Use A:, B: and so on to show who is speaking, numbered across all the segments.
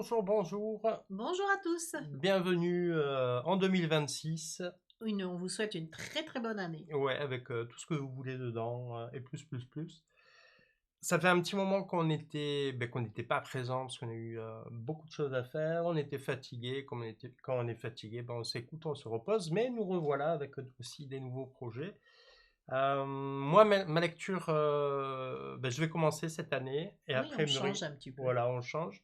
A: Bonjour, bonjour.
B: Bonjour à tous.
A: Bienvenue en 2026.
B: On vous souhaite une très très bonne année.
A: Ouais, avec tout ce que vous voulez dedans et plus, plus, plus. Ça fait un petit moment qu'on n'était pas présent parce qu'on a eu beaucoup de choses à faire. On était fatigué. Quand on est fatigué, ben, on s'écoute, on se repose. Mais nous revoilà avec aussi des nouveaux projets. Moi, ma lecture, ben, je vais commencer cette année et
B: Oui,
A: après,
B: on change un petit peu.
A: voilà, on change.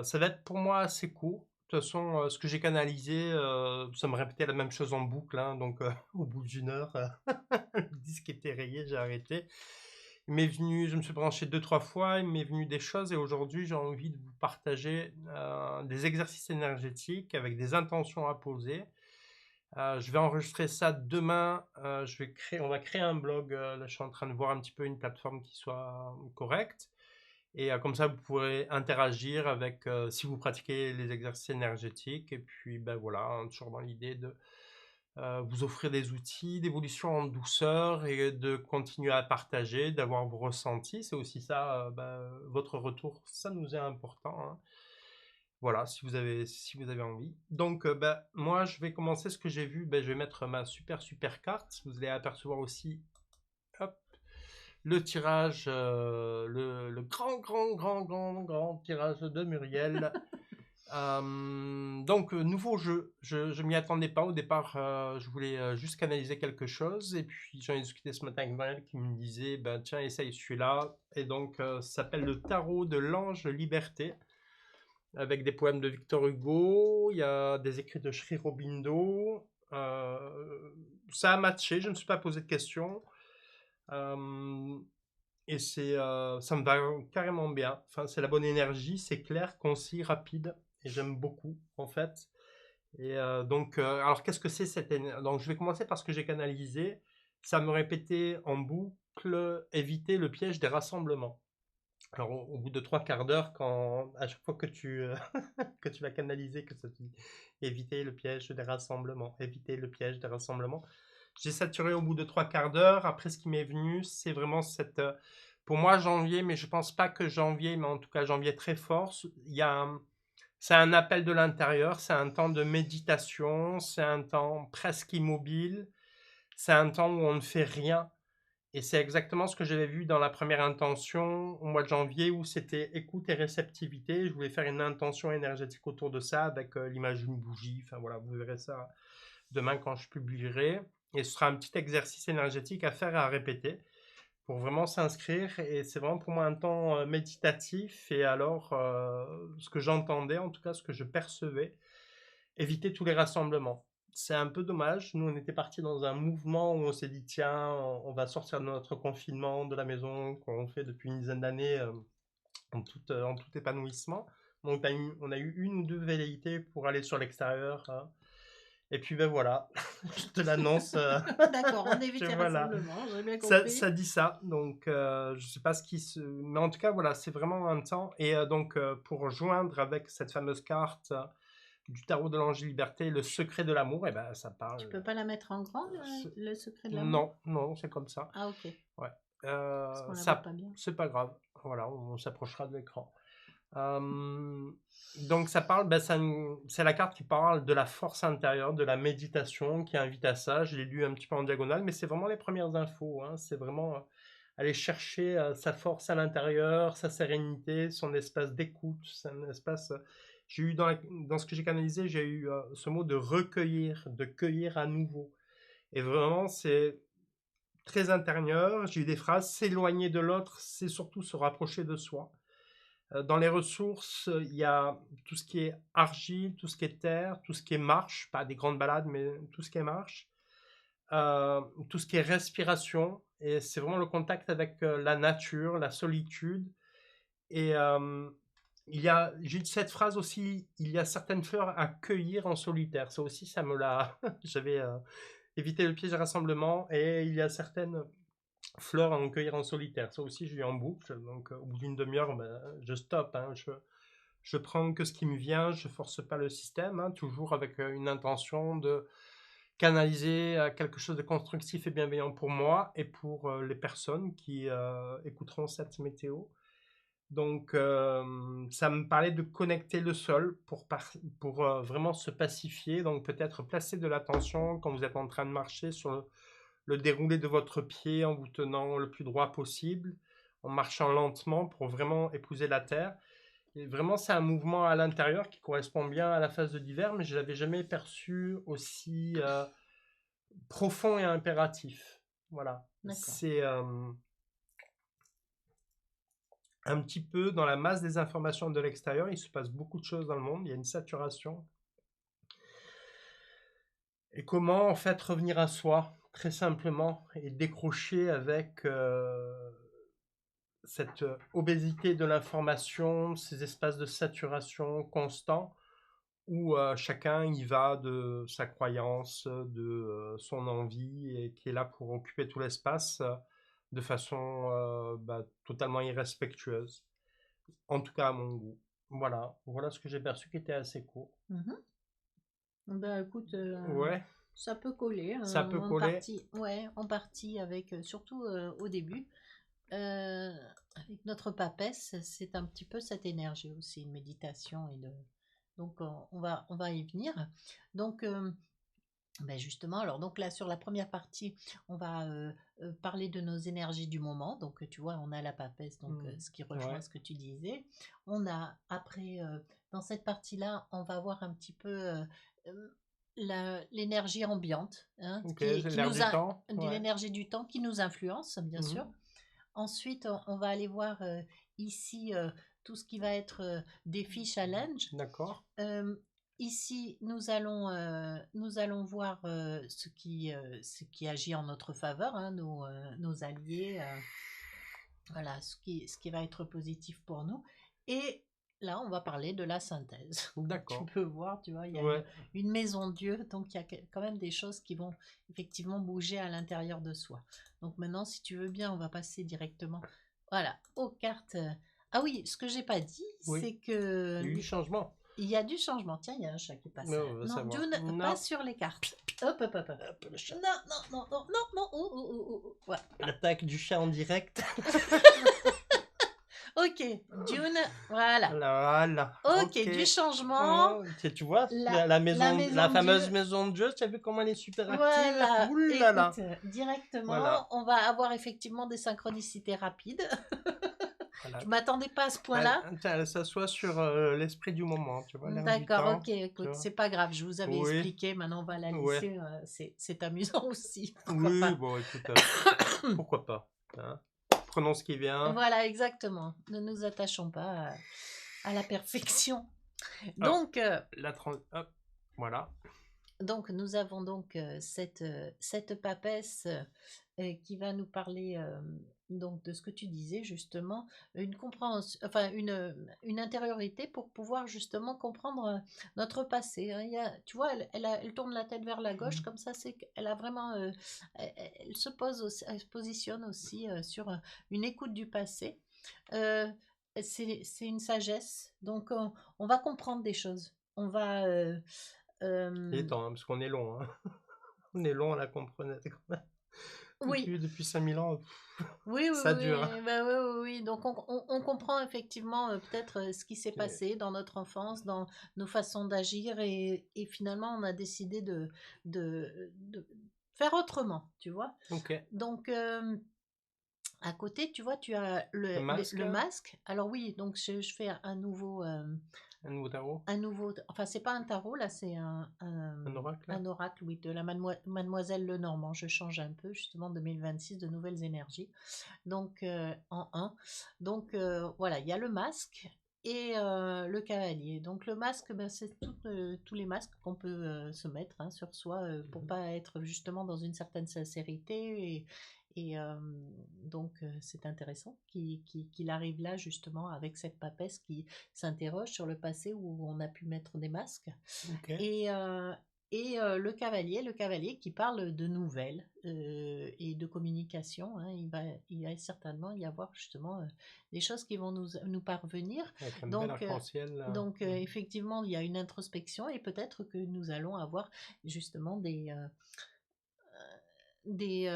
A: Ça va être pour moi assez court. De toute façon, ce que j'ai canalisé, ça me répétait la même chose en boucle, hein, donc au bout d'une heure, le disque était rayé, j'ai arrêté. Je me suis branché deux, trois fois, il m'est venu des choses et aujourd'hui j'ai envie de vous partager des exercices énergétiques avec des intentions à poser. Je vais enregistrer ça demain. On va créer un blog. Là, je suis en train de voir un petit peu une plateforme qui soit correcte. Et comme ça, vous pourrez interagir avec, si vous pratiquez les exercices énergétiques. Et puis, ben voilà, hein, toujours dans l'idée de vous offrir des outils d'évolution en douceur et de continuer à partager, d'avoir vos ressentis. C'est aussi ça, votre retour, ça nous est important, hein. Voilà, si vous avez envie. Donc, moi, je vais commencer ce que j'ai vu. Ben, je vais mettre ma super, super carte. Vous allez apercevoir aussi, hop, le tirage, le grand, grand, grand, grand, grand tirage de Muriel. Donc, nouveau jeu. Je m'y attendais pas au départ. Je voulais juste canaliser quelque chose. Et puis, j'en ai discuté ce matin avec Muriel qui me disait, ben, tiens, essaye celui-là. Et donc, ça s'appelle le tarot de l'ange liberté, avec des poèmes de Victor Hugo. Il y a des écrits de Sri Aurobindo. Ça a matché. Je ne me suis pas posé de questions. Euh, et ça me va carrément bien. Enfin, c'est la bonne énergie, c'est clair, concis, rapide, et j'aime beaucoup en fait. Et donc, alors qu'est-ce que c'est cette énergie? Donc, je vais commencer par ce que j'ai canalisé. Ça me répétait en boucle, éviter le piège des rassemblements. Alors, au bout de trois quarts d'heure, à chaque fois que que tu vas canaliser, que ça te dit éviter le piège des rassemblements, éviter le piège des rassemblements. J'ai saturé au bout de trois quarts d'heure. Après, ce qui m'est venu, c'est vraiment pour moi, janvier, mais je pense pas que janvier, mais en tout cas, janvier très fort. C'est un appel de l'intérieur, c'est un temps de méditation, c'est un temps presque immobile, c'est un temps où on ne fait rien. Et c'est exactement ce que j'avais vu dans la première intention au mois de janvier où c'était écoute et réceptivité. Je voulais faire une intention énergétique autour de ça avec l'image d'une bougie. Enfin voilà, vous verrez ça demain quand je publierai. Et ce sera un petit exercice énergétique à faire et à répéter pour vraiment s'inscrire. Et c'est vraiment pour moi un temps méditatif. Et alors, ce que j'entendais, en tout cas ce que je percevais, éviter tous les rassemblements. C'est un peu dommage. Nous, on était partis dans un mouvement où on s'est dit, tiens, on va sortir de notre confinement, de la maison qu'on fait depuis une dizaine d'années en tout épanouissement. Donc, on a eu une ou deux velléités pour aller sur l'extérieur, hein. Et puis, ben voilà, je te l'annonce.
B: D'accord, on évite les
A: Voilà,
B: rassemblements, j'ai bien
A: ça
B: compris.
A: dit ça. Donc, je sais pas ce qui se. Mais en tout cas, voilà, c'est vraiment un temps. Et donc, pour joindre avec cette fameuse carte du tarot de l'ange liberté, le secret de l'amour, et ben ça
B: Tu
A: parle.
B: peux pas la mettre en grand,
A: ce-
B: le secret de l'amour?
A: Non, non, c'est comme ça.
B: Ah ok,
A: Ouais.
B: parce qu'on la voit
A: Ça,
B: pas bien.
A: c'est pas grave. Voilà, on s'approchera de l'écran. Euh, donc ça parle, ben, c'est la carte qui parle de la force intérieure, de la méditation, qui invite à ça. Je l'ai lu un petit peu en diagonale, mais c'est vraiment les premières infos, hein. C'est vraiment aller chercher sa force à l'intérieur, sa sérénité, son espace d'écoute, un espace. J'ai eu dans ce que j'ai canalisé, j'ai eu ce mot de recueillir, de cueillir à nouveau. Et vraiment, c'est très intérieur. J'ai eu des phrases, s'éloigner de l'autre, c'est surtout se rapprocher de soi. Dans les ressources, il y a tout ce qui est argile, tout ce qui est terre, tout ce qui est marche, pas des grandes balades, mais tout ce qui est marche, tout ce qui est respiration. Et c'est vraiment le contact avec la nature, la solitude. Et j'ai eu cette phrase aussi, il y a certaines fleurs à cueillir en solitaire. Ça aussi, ça me l'a. J'avais évité le piège de rassemblement. Et il y a certaines fleurs à en cueillir en solitaire. Ça aussi, j'ai eu en boucle. Donc, au bout d'une demi-heure, ben, je stoppe, hein. Je prends que ce qui me vient, je force pas le système, hein, toujours avec une intention de canaliser quelque chose de constructif et bienveillant pour moi et pour les personnes qui écouteront cette météo. Donc, ça me parlait de connecter le sol pour vraiment se pacifier. Donc, peut-être placer de l'attention quand vous êtes en train de marcher sur le déroulé de votre pied en vous tenant le plus droit possible, en marchant lentement pour vraiment épouser la terre. Et vraiment, c'est un mouvement à l'intérieur qui correspond bien à la phase de l'hiver, mais je ne l'avais jamais perçu aussi profond et impératif. Voilà.
B: D'accord.
A: C'est un petit peu dans la masse des informations de l'extérieur. Il se passe beaucoup de choses dans le monde. Il y a une saturation. Et comment, en fait, revenir à soi, très simplement, et décrocher avec cette obésité de l'information, ces espaces de saturation constants, où chacun y va de sa croyance, de son envie, et qui est là pour occuper tout l'espace de façon totalement irrespectueuse. En tout cas, à mon goût. Voilà ce que j'ai perçu qui était assez court.
B: Mhm. Ben écoute,
A: Ouais,
B: ça peut coller
A: ça peut
B: en
A: coller.
B: partie, ouais, en partie avec, surtout au début, euh, avec notre papesse, c'est un petit peu cette énergie aussi, une méditation donc on va y venir. Donc ben justement, alors donc là sur la première partie, on va parler de nos énergies du moment. Donc tu vois, on a la papesse, donc ce qui rejoint
A: Ouais.
B: ce que tu disais. On a après, dans cette partie-là, on va voir un petit peu l'énergie ambiante, hein,
A: Ok, c'est
B: qui
A: l'air
B: nous
A: du
B: a
A: temps.
B: de
A: Ouais.
B: l'énergie du temps qui nous influence, bien sûr.
A: Mhm.
B: Ensuite, on va aller voir ici tout ce qui va être défi challenge.
A: D'accord.
B: Ici, nous allons voir ce qui agit en notre faveur, hein, nos alliés, voilà, ce qui va être positif pour nous. Et là, on va parler de la synthèse. Donc, tu
A: D'accord.
B: peux voir, tu vois, il y a
A: Ouais.
B: une maison Dieu, donc il y a quand même des choses qui vont effectivement bouger à l'intérieur de soi. Donc maintenant, si tu veux bien, on va passer directement, voilà, aux cartes. Ah oui, ce que j'ai pas dit,
A: Oui.
B: c'est que
A: Il y a eu du changement.
B: il y a du changement. Tiens, il y a un chat qui passe.
A: Mais on va
B: Non,
A: savoir.
B: June, pas
A: Non.
B: sur les cartes. Hop, hop, hop, hop.
A: Hop, le chat.
B: Non, non, non, non, non, non. Oh, oh, oh, oh. Voilà.
A: L'attaque du chat en direct.
B: Ok, June, voilà.
A: Voilà.
B: Ok,
A: Ok.
B: du changement.
A: Oh, tu vois,
B: La,
A: la
B: la
A: maison, la
B: maison
A: fameuse
B: Dieu.
A: maison de Dieu, tu as vu comment elle est super active?
B: Voilà.
A: Ouh là
B: Écoute,
A: là.
B: directement,
A: Voilà.
B: on va avoir effectivement des synchronicités rapides.
A: Voilà.
B: Je m'attendais pas à ce
A: Elle,
B: point-là.
A: tiens, elle s'assoit sur l'esprit du moment, tu vois, l'air du
B: D'accord, ok,
A: temps. Tu
B: écoute,
A: vois.
B: c'est pas grave, je vous avais
A: Oui,
B: expliqué, maintenant on va la
A: ouais.
B: laisser, c'est amusant aussi, pourquoi
A: Oui,
B: pas.
A: bon, écoute, pourquoi pas, hein. Prenons ce qui vient.
B: Voilà, exactement. Ne nous attachons pas à la perfection.
A: Alors,
B: Donc,
A: hop, voilà.
B: nous avons donc cette papesse qui va nous parler donc de ce que tu disais justement, une compréhension, enfin une intériorité pour pouvoir justement comprendre notre passé, hein. Tu vois, elle tourne la tête vers la gauche,
A: Mhm.
B: comme ça, c'est qu'elle a vraiment, elle se pose aussi, elle se positionne aussi sur une écoute du passé. Euh, c'est une sagesse, donc on va comprendre des choses. On va
A: Il est
B: euh,
A: temps, hein, parce qu'on est long, hein. On est long, on la comprenait quand même.
B: oui,
A: Depuis 5000 ans,
B: oui, oui,
A: ça dure, hein.
B: oui, bah, oui, oui, oui. Donc on comprend effectivement peut-être ce qui s'est
A: Ok.
B: passé dans notre enfance, dans nos façons d'agir, et finalement on a décidé de faire autrement, tu vois.
A: Ok.
B: Donc à côté, tu vois, tu as
A: Le masque,
B: le masque. Alors oui, donc je fais
A: un nouveau tarot,
B: enfin c'est pas un tarot, là c'est
A: un oracle.
B: un oracle, oui, de la Mademoiselle Lenormand. Je change un peu, justement, 2026, de nouvelles énergies. Donc en un. Donc voilà, il y a le masque et le cavalier. Donc le masque, ben, c'est tous les masques qu'on peut se mettre, hein, sur soi pour
A: Mhm.
B: pas être justement dans une certaine sincérité. Et donc c'est intéressant qu'il arrive là justement avec cette papesse qui s'interroge sur le passé où on a pu mettre des masques.
A: Ok.
B: Et le cavalier qui parle de nouvelles et de communication, hein. Il va certainement y avoir justement des choses qui vont nous parvenir.
A: Avec un bel
B: Donc,
A: arc-en-ciel, là.
B: effectivement, il y a une introspection et peut-être que nous allons avoir justement des,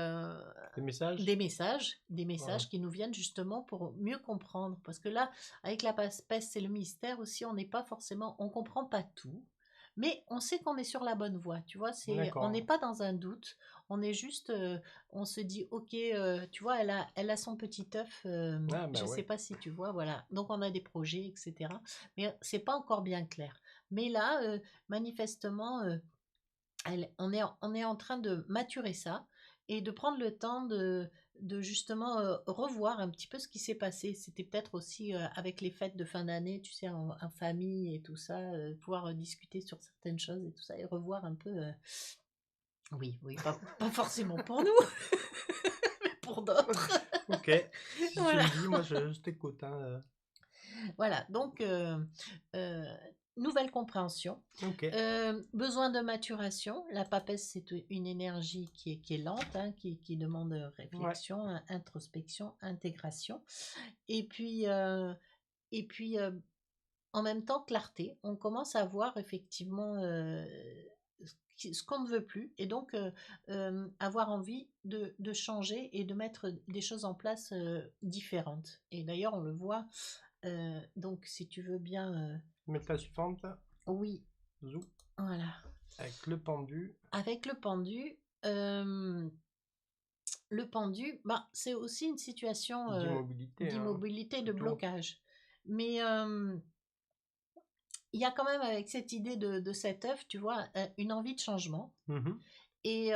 A: Des messages?
B: des
A: Ouais.
B: messages qui nous viennent justement pour mieux comprendre. Parce que là, avec la peste, c'est le mystère aussi, on n'est pas forcément, on comprend pas tout, mais on sait qu'on est sur la bonne voie, tu vois, on n'est
A: D'accord.
B: pas dans un doute, on est juste, on se dit, ok, tu vois, elle a son petit œuf,
A: Ah ben
B: je sais
A: ouais.
B: pas si tu vois, voilà, donc on a des projets, etc. Mais c'est pas encore bien clair. Mais là, manifestement, on est en train de maturer ça et de prendre le temps de justement revoir un petit peu ce qui s'est passé. C'était peut-être aussi avec les fêtes de fin d'année, tu sais, en famille et tout ça, pouvoir discuter sur certaines choses et tout ça et revoir un peu. Oui, oui, pas forcément pour nous, mais pour d'autres.
A: Ok. Si tu
B: Voilà.
A: le dis, moi je t'écoute, hein.
B: Voilà, donc euh, nouvelle compréhension.
A: Ok.
B: Besoin de maturation. La papesse, c'est une énergie qui est lente, hein, qui demande
A: Ouais.
B: réflexion, introspection, intégration. Et puis, en même temps, clarté. On commence à voir effectivement ce qu'on ne veut plus et donc avoir envie de changer et de mettre des choses en place différentes. Et d'ailleurs, on le voit. Donc, si tu veux bien,
A: Mets la suivante.
B: oui,
A: Zou.
B: voilà.
A: Avec le pendu.
B: Avec le pendu, bah, c'est aussi une situation
A: D'immobilité, hein.
B: d'immobilité, de
A: Plutôt.
B: blocage. Mais il y a quand même avec cette idée de cet œuf, tu vois, une envie de changement.
A: Mhm.
B: Et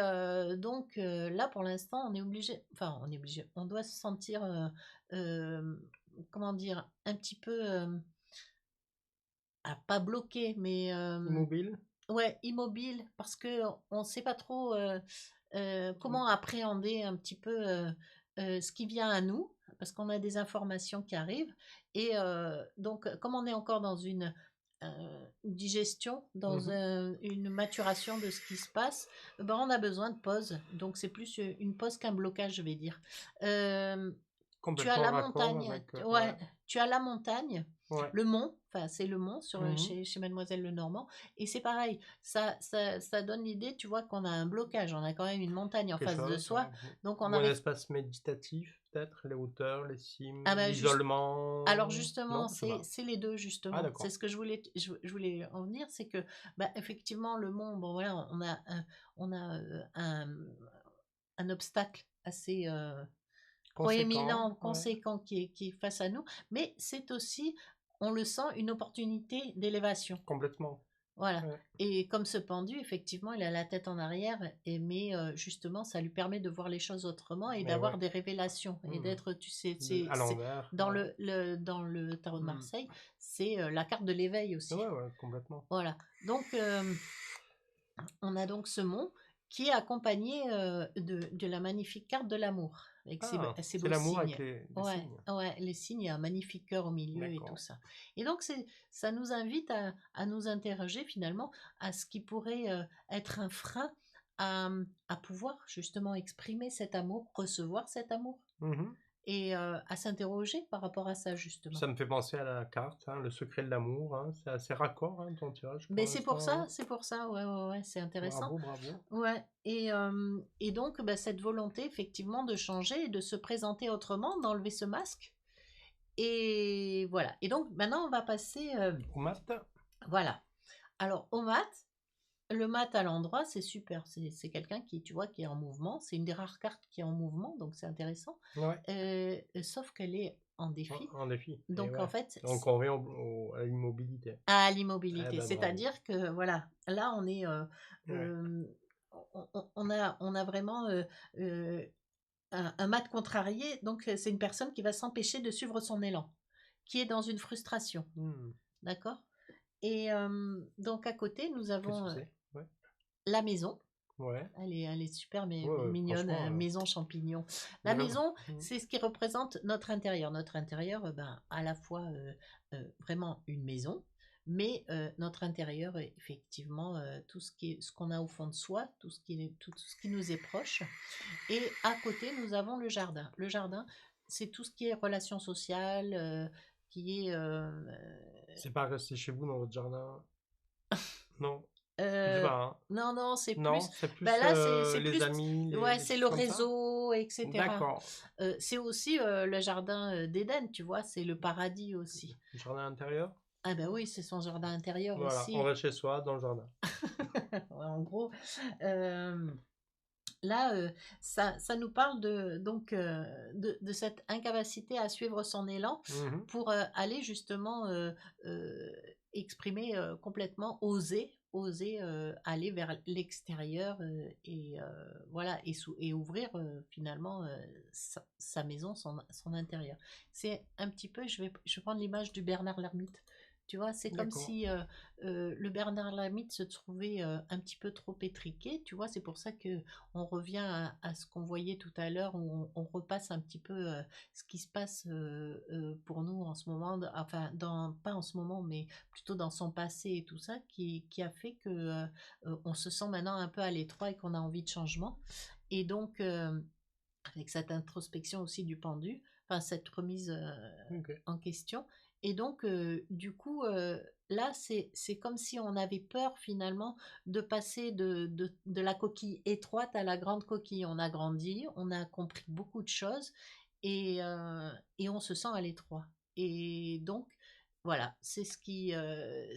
B: donc là, pour l'instant, on est obligé, enfin, on est obligé, on doit se sentir, euh, comment dire, un petit peu, pas bloqué, mais
A: Immobile.
B: ouais, immobile, parce que on sait pas trop
A: Mm.
B: comment appréhender un petit peu ce qui vient à nous, parce qu'on a des informations qui arrivent. Et donc, comme on est encore dans une digestion, dans
A: Mhm.
B: une maturation de ce qui se passe, ben, on a besoin de pause. Donc, c'est plus une pause qu'un blocage, je vais dire. Euh, Tu as
A: Complètement
B: la
A: raccord
B: montagne,
A: avec. Ouais.
B: ouais, tu as la montagne,
A: Ouais.
B: le mont, enfin c'est le mont
A: Mhm.
B: chez Mademoiselle Lenormand, et c'est pareil, ça donne l'idée, tu vois, qu'on a un blocage, on a quand même une montagne en
A: Quelque
B: face de
A: chose, ouais.
B: soi, donc on
A: Ou un
B: arrive,
A: espace méditatif, peut-être. Les hauteurs, les cimes,
B: ah ben juste, alors
A: l'isolement.
B: justement,
A: Non, je sais pas.
B: c'est les deux
A: Ah,
B: justement, c'est
A: d'accord.
B: ce que je voulais en venir, c'est que, bah, effectivement, le mont, bon voilà, on a un obstacle assez
A: Conséquent,
B: proéminent,
A: ouais.
B: conséquent qui est face à nous, mais c'est aussi, on le sent, une opportunité d'élévation.
A: Complètement.
B: Voilà.
A: Ouais.
B: Et comme ce pendu, effectivement, il a la tête en arrière, mais justement, ça lui permet de voir les choses autrement et
A: Mais
B: d'avoir
A: ouais.
B: des révélations et
A: Hmm.
B: d'être, tu sais,
A: À l'envers,
B: dans
A: ouais.
B: dans le tarot de
A: Hmm.
B: Marseille, c'est la carte de l'éveil aussi.
A: Ouais, ouais, complètement.
B: Voilà. Donc, on a donc ce mont qui est accompagné de la magnifique carte de l'amour, avec
A: Ah,
B: ses
A: c'est
B: beaux
A: l'amour avec
B: signes.
A: les
B: Ouais,
A: signes.
B: ouais, les signes, il y a un magnifique cœur au milieu et tout
A: D'accord.
B: ça. Et donc, ça nous invite à nous interroger finalement à ce qui pourrait être un frein à pouvoir justement exprimer cet amour, recevoir cet amour
A: Mhm.
B: et à s'interroger par rapport à ça justement.
A: Ça me fait penser à la carte, hein, le secret de l'amour, hein. C'est assez raccord, hein, ton tirage pour
B: Mais
A: l'instant, hein.
B: c'est pour ça, ouais, ouais, ouais, c'est intéressant.
A: Bravo, bravo.
B: Ouais, et donc bah, cette volonté effectivement de changer et de se présenter autrement, d'enlever ce masque. Et voilà. Et donc maintenant on va passer,
A: Au mat?
B: voilà. Alors au mat, le mat à l'endroit, c'est super. C'est quelqu'un qui, tu vois, qui est en mouvement. C'est une des rares cartes qui est en mouvement, donc c'est intéressant.
A: Ouais,
B: Sauf qu'elle est en défi.
A: en défi. Et
B: Donc en
A: ouais.
B: fait,
A: Donc on revient à l'immobilité.
B: à
A: Eh
B: l'immobilité.
A: ben bravo.
B: C'est-à-dire que voilà, là on est,
A: Ouais.
B: euh, on a vraiment euh, un mat contrarié, donc c'est une personne qui va s'empêcher de suivre son élan, qui est dans une frustration,
A: Hmm.
B: d'accord. Et donc à côté, nous
A: Qu'est-ce
B: avons
A: que c'est? Ouais.
B: la maison.
A: Ouais.
B: Elle est super
A: Ouais, ouais,
B: mignonne,
A: franchement,
B: maison champignon. La
A: vraiment.
B: maison,
A: Hmm.
B: c'est ce qui représente notre intérieur. Notre intérieur, ben, à la fois vraiment une maison, mais notre intérieur, effectivement, tout ce ce qu'on a au fond de soi, tout ce qui nous est proche. Et à côté, nous avons le jardin. Le jardin, c'est tout ce qui est relations sociales, qui est...
A: C'est pas resté chez vous dans votre jardin? Non. Je sais
B: Euh,
A: pas, hein.
B: non, non, c'est plus.
A: Non, c'est
B: Ben
A: plus
B: là, c'est
A: les
B: plus.
A: amis,
B: Ouais,
A: les
B: c'est
A: trucs
B: le
A: comme ça?
B: réseau, etc.
A: D'accord.
B: C'est aussi le jardin d'Éden, tu vois, c'est le paradis aussi.
A: Jardin intérieur?
B: Ah ben oui, c'est son jardin intérieur
A: Voilà, on
B: aussi.
A: reste chez soi, dans le jardin.
B: Ouais, en gros, euh, là, ça nous parle de cette incapacité à suivre son élan
A: Mhm.
B: pour aller justement euh, exprimer complètement, oser aller vers l'extérieur et voilà et ouvrir finalement sa maison, son intérieur. C'est un petit peu, je vais prendre l'image du Bernard l'ermite. Tu vois, c'est comme
A: D'accord.
B: si le Bernard l'ermite se trouvait un petit peu trop étriqué. Tu vois, c'est pour ça que on revient à ce qu'on voyait tout à l'heure, où on repasse un petit peu ce qui se passe pour nous en ce moment, enfin, pas en ce moment, mais plutôt dans son passé et tout ça, qui a fait que on se sent maintenant un peu à l'étroit et qu'on a envie de changement. Et donc, avec cette introspection aussi du pendu, enfin, cette remise
A: Ok.
B: en question. Et donc, du coup, là, c'est comme si on avait peur finalement de passer de la coquille étroite à la grande coquille. On a grandi, on a compris beaucoup de choses et on se sent à l'étroit. Et donc, voilà, c'est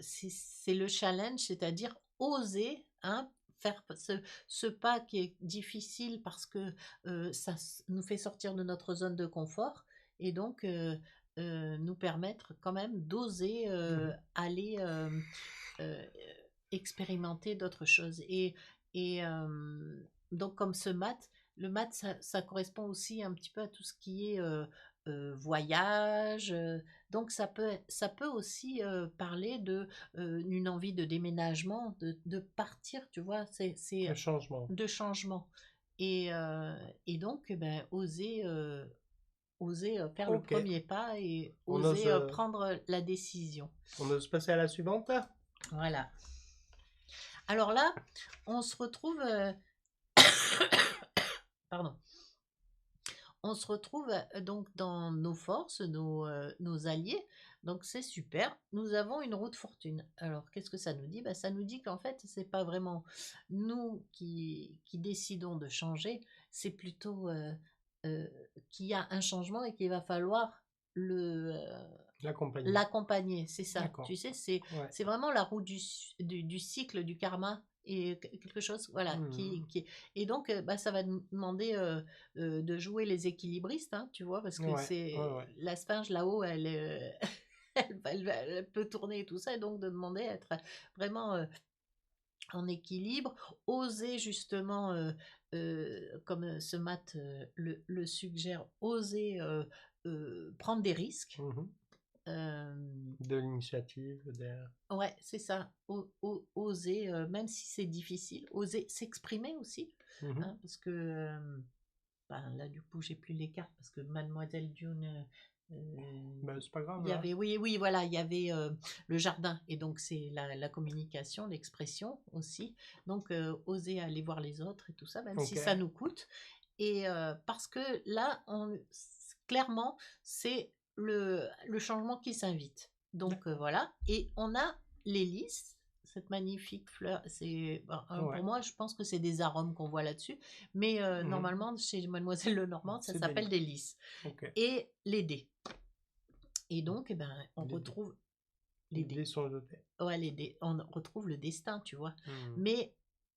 B: c'est le challenge, c'est-à-dire oser, hein, faire ce pas qui est difficile parce que ça nous fait sortir de notre zone de confort et donc nous permettre quand même d'oser
A: Mhm.
B: aller euh, expérimenter d'autres choses. Et donc comme ce mat, le mat, ça correspond aussi un petit peu à tout ce qui est voyage. Donc ça peut aussi parler d'une envie de déménagement, de partir, tu vois,
A: Le
B: c'est
A: changement.
B: de changement. Et donc, ben, oser faire le
A: Ok.
B: premier pas et
A: On ose,
B: oser prendre la décision.
A: on ose passer à la suivante?
B: Voilà. Alors là, on se retrouve, pardon, on se retrouve donc dans nos forces, nos alliés. Donc c'est super. Nous avons une roue de fortune. Alors qu'est-ce que ça nous dit? Ben, ça nous dit qu'en fait, c'est pas vraiment nous qui décidons de changer, c'est plutôt euh, qu'il y a un changement et qu'il va falloir
A: La compagnie.
B: l'accompagner. C'est ça.
A: D'accord.
B: Tu sais,
A: Ouais.
B: c'est vraiment la roue du cycle du karma et quelque chose voilà
A: Mhm.
B: et donc bah, ça va nous demander de jouer les équilibristes, hein, tu vois, parce que
A: Ouais. Ouais,
B: c'est
A: ouais.
B: la sphinge là-haut, elle, elle peut tourner et tout ça, et donc de demander à être vraiment en équilibre, oser justement, comme ce mat le suggère, oser prendre des risques.
A: Mhm.
B: Euh,
A: De l'initiative, de...
B: ouais, c'est ça. Oser, même si c'est difficile, oser s'exprimer aussi,
A: Mhm.
B: hein, parce que ben, là, du coup, j'ai plus les cartes parce que Mademoiselle Dune,
A: Ben, c'est pas grave,
B: il y
A: là.
B: avait, oui, oui, voilà, il y avait le jardin et donc c'est la communication, l'expression aussi. Donc, oser aller voir les autres et tout ça, même
A: Ok.
B: si ça nous coûte. Et parce que là, clairement, c'est le changement qui s'invite. Donc,
A: D'accord.
B: voilà. Et on a l'hélice, cette magnifique fleur. C'est, bon, pour
A: Ouais.
B: moi, je pense que c'est des arômes qu'on voit là-dessus. Mais
A: Mhm.
B: normalement, chez Mademoiselle Lenormand, ça
A: C'est des
B: s'appelle
A: lits.
B: des lys.
A: Ok.
B: Et les dés. Et donc, eh ben, on
A: Les dés.
B: retrouve les
A: Les
B: dés.
A: dés sont jetés.
B: Ouais, les dés. On retrouve le destin, tu vois.
A: Mhm.
B: Mais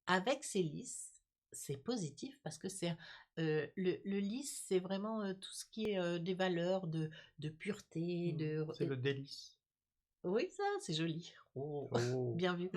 B: avec ces lys, c'est positif parce que c'est le lys, c'est vraiment tout ce qui est des valeurs de pureté,
A: Mhm.
B: de
A: C'est le délice.
B: oui, ça, c'est joli. Oh,
A: Oh.
B: bien vu.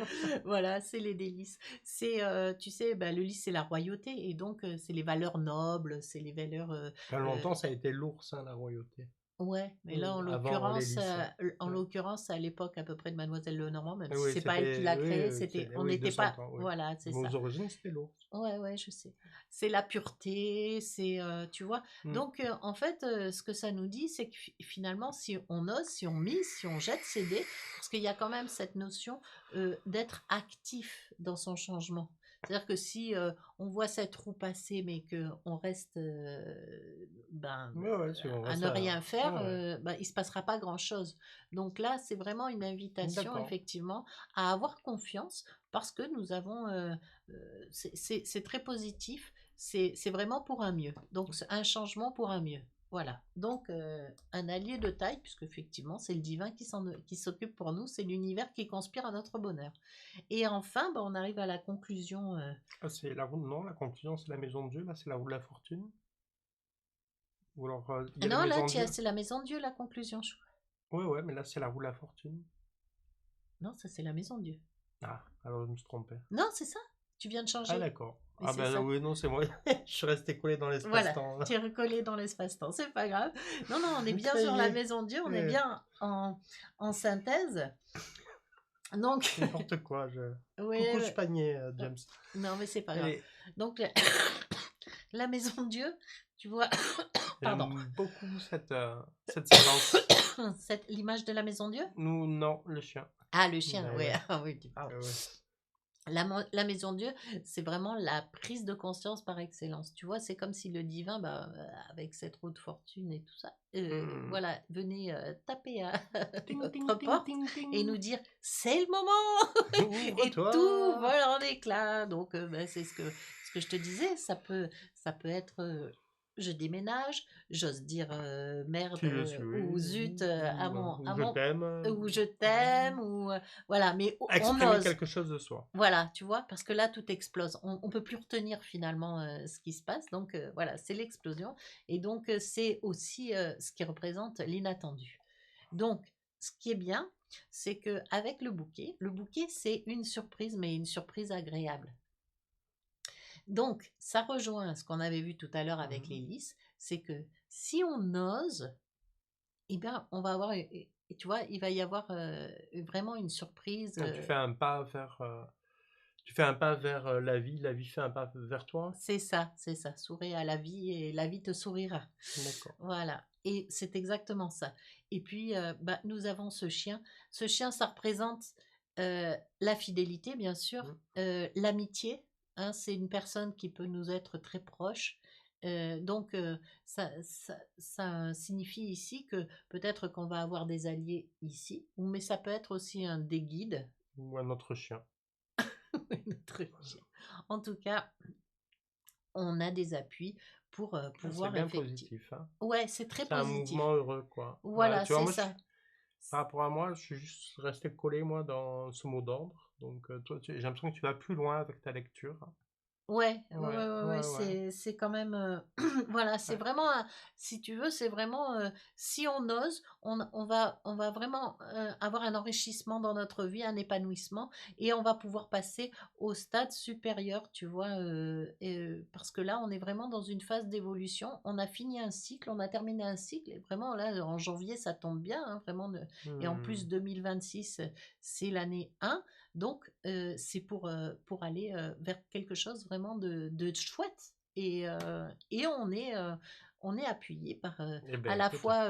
B: Voilà, c'est les délices. C'est, tu sais, bah, le lys, c'est la royauté et donc c'est les valeurs nobles, c'est les valeurs
A: Pendant
B: euh,
A: longtemps, ça a été l'ours, hein, la royauté.
B: ouais, mais là,
A: Avant les lys, hein.
B: en
A: Ouais.
B: l'occurrence, à l'époque à peu près de Mademoiselle Lenormand, même si
A: Oui,
B: c'est pas elle qui l'a
A: c'était... Oui,
B: créé, c'était, on
A: oui,
B: n'était
A: 200
B: pas,
A: ans, oui.
B: voilà, c'est
A: Mais aux
B: ça.
A: origines, c'était l'ours.
B: Ouais, ouais, je sais. C'est la pureté, c'est, tu vois.
A: Mm.
B: Donc, en fait, ce que ça nous dit, c'est que finalement, si on ose, si on mise, si on jette ses dés, parce qu'il y a quand même cette notion d'être actif dans son changement. C'est-à-dire que si on voit cette roue passer, mais qu'on reste
A: Ouais, si on
B: à
A: reste
B: ne rien faire,
A: ouais, ouais.
B: il ne se passera pas grand-chose. Donc là, c'est vraiment une invitation,
A: D'accord.
B: effectivement, à avoir confiance parce que nous avons, c'est très positif, c'est vraiment pour un mieux. Donc, c'est un changement pour un mieux. Voilà. Donc, un allié de taille, puisque effectivement, c'est le divin qui s'occupe pour nous, c'est l'univers qui conspire à notre bonheur. Et enfin, on arrive à la conclusion.
A: Ah, c'est la roue, non, la conclusion, c'est la maison de Dieu, là, c'est la roue de la fortune. Ou alors, il y a la
B: Non, là,
A: maison de Dieu.
B: c'est la maison de Dieu, la conclusion.
A: Ouais, ouais, mais là, c'est la roue de la fortune.
B: Non, ça, c'est la maison de Dieu.
A: Ah, alors je me suis trompé.
B: Non, c'est ça. Tu viens de
A: Ah,
B: changer.
A: d'accord.
B: Mais
A: Ah,
B: c'est
A: ben
B: ça.
A: oui, non, c'est moi. Je suis resté collé dans
B: Voilà,
A: l'espace-temps, là.
B: tu es recollé dans l'espace-temps, c'est pas grave. Non, non, on est bien
A: Ça
B: sur
A: y
B: la
A: est.
B: maison de Dieu, on est
A: Euh,
B: bien en synthèse. Donc,
A: N'importe quoi.
B: oui,
A: Coucou ce panier, James.
B: non, mais c'est pas grave.
A: Allez,
B: Donc, la maison de Dieu, tu vois, pardon,
A: j'aime beaucoup cette séquence.
B: l'image de la maison de Dieu.
A: Nous, non, le chien.
B: Ah, le chien,
A: Mais
B: oui,
A: ouais,
B: ah oui, tu parles.
A: ouais.
B: La maison de Dieu, c'est vraiment la prise de conscience par excellence. Tu vois, c'est comme si le divin, avec cette roue de fortune et tout ça,
A: Hmm.
B: voilà, venait taper à
A: Ting, ting,
B: notre
A: ting,
B: porte
A: ting, ting.
B: et nous dire c'est le moment et tout
A: Ouvre-toi.
B: vole en éclats. Donc, c'est ce que je te disais, ça peut être je déménage, j'ose dire merde
A: Tu le suis.
B: ou zut
A: Ou je t'aime.
B: ou je t'aime ou voilà, mais on
A: Exprimer
B: ose.
A: quelque chose de soi.
B: Voilà, tu vois? Parce que là, tout explose. On peut plus retenir finalement, ce qui se passe donc voilà, c'est l'explosion et donc c'est aussi, ce qui représente l'inattendu. Donc ce qui est bien, c'est qu'avec le bouquet, c'est une surprise, mais une surprise agréable. Donc ça rejoint ce qu'on avait vu tout à l'heure avec les
A: Mhm.
B: lys, c'est que si on ose, eh bien, on va avoir et tu vois, il va y avoir, vraiment une surprise,
A: Tu fais un pas vers, tu fais un pas vers la vie fait un pas vers toi.
B: c'est ça, sourire à la vie et la vie te sourira.
A: D'accord.
B: Voilà, et c'est exactement ça. Et puis, nous avons ce chien. Ce chien, ça représente la fidélité, bien sûr,
A: Mm.
B: l'amitié. Hein, c'est une personne qui peut nous être très proche. Donc, ça signifie ici que peut-être qu'on va avoir des alliés ici, mais ça peut être aussi un des guides,
A: Ou un autre chien.
B: notre chien. En tout cas, on a des appuis pour
A: Ah, c'est
B: pouvoir
A: bien
B: effectivement.
A: positif, hein.
B: Ouais, c'est très
A: C'est un
B: positif.
A: mouvement heureux, quoi. Ouais,
B: Voilà,
A: tu vois,
B: c'est
A: moi,
B: ça.
A: par rapport à moi, je suis juste resté collé, moi, dans ce mot d'ordre. Donc, toi, j'ai l'impression que tu vas plus loin avec ta lecture.
B: Ouais, ouais, ouais,
A: Ouais,
B: ouais, ouais,
A: ouais, ouais.
B: c'est quand même, voilà, c'est
A: Ouais.
B: vraiment si tu veux, c'est vraiment, si on ose, on va vraiment, avoir un enrichissement dans notre vie, un épanouissement et on va pouvoir passer au stade supérieur, tu vois? Parce que là, on est vraiment dans une phase d'évolution. On a fini un cycle, on a terminé un cycle et vraiment là, en janvier, ça tombe bien, hein, vraiment et en
A: Hmm.
B: plus 2026, c'est l'année 1. Donc, c'est pour aller vers quelque chose vraiment de chouette. Et on est appuyé par
A: Eh
B: à
A: ben,
B: la
A: écoute,
B: fois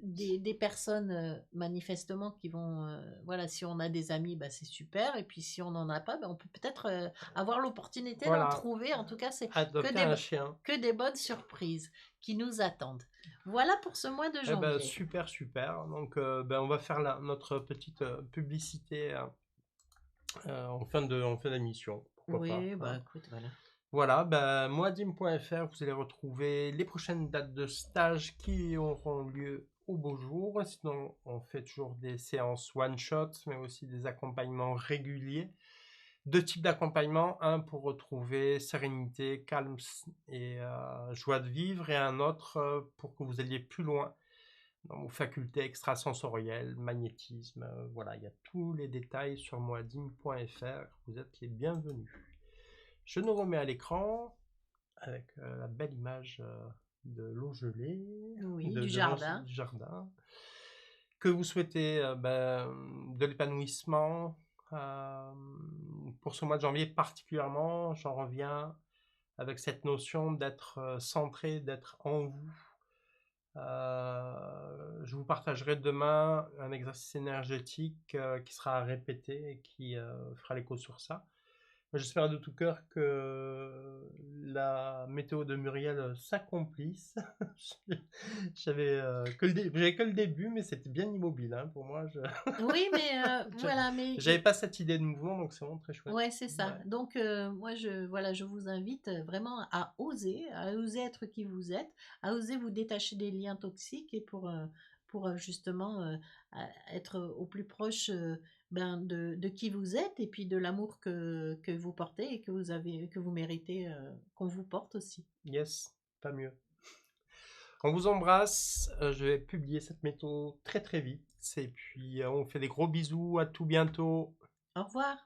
B: des personnes manifestement qui vont, voilà, si on a des amis, c'est super. Et puis si on n'en a pas, on peut peut-être avoir l'opportunité d'en
A: voilà,
B: trouver. En tout cas, c'est que
A: adopter
B: des,
A: un chien.
B: que des bonnes surprises qui nous attendent. Voilà pour ce mois de
A: Eh ben,
B: janvier.
A: super, super. Donc, ben, on va faire notre petite publicité en fin d'émission. Pourquoi pas,
B: Oui,
A: hein.
B: écoute, voilà.
A: Voilà, ben, moadim.fr, vous allez retrouver les prochaines dates de stage qui auront lieu au beau jour. Sinon, on fait toujours des séances one-shot, mais aussi des accompagnements réguliers. Deux types d'accompagnement, un pour retrouver sérénité, calme et joie de vivre, et un autre pour que vous alliez plus loin dans vos facultés extrasensorielles, magnétisme. Voilà, il y a tous les détails sur moadim.fr. Vous êtes les bienvenus. Je nous remets à l'écran avec la belle image de l'eau gelée,
B: Oui,
A: de,
B: du
A: de
B: jardin.
A: du jardin. Que vous souhaitez de l'épanouissement. euh, pour ce mois de janvier particulièrement, j'en reviens avec cette notion d'être centré, d'être en vous. Je vous partagerai demain un exercice énergétique qui sera à répéter et qui fera l'écho sur ça. J'espère de tout cœur que la météo de Muriel s'accomplisse. J'avais que le début, mais c'était bien immobile, hein, pour moi.
B: Oui, mais
A: je-
B: voilà, mais
A: J'avais pas cette idée de mouvement, donc c'est vraiment très chouette.
B: ouais, c'est ça.
A: Ouais.
B: Donc, moi, voilà, je vous invite vraiment à oser être qui vous êtes, à oser vous détacher des liens toxiques et pour justement être au plus proche ben, de qui vous êtes et puis de l'amour que vous portez et que vous avez, que vous méritez qu'on vous porte aussi.
A: Yes, pas mieux. On vous embrasse. Je vais publier cette méthode très très vite. Et puis on fait des gros bisous. À tout bientôt.
B: Au revoir.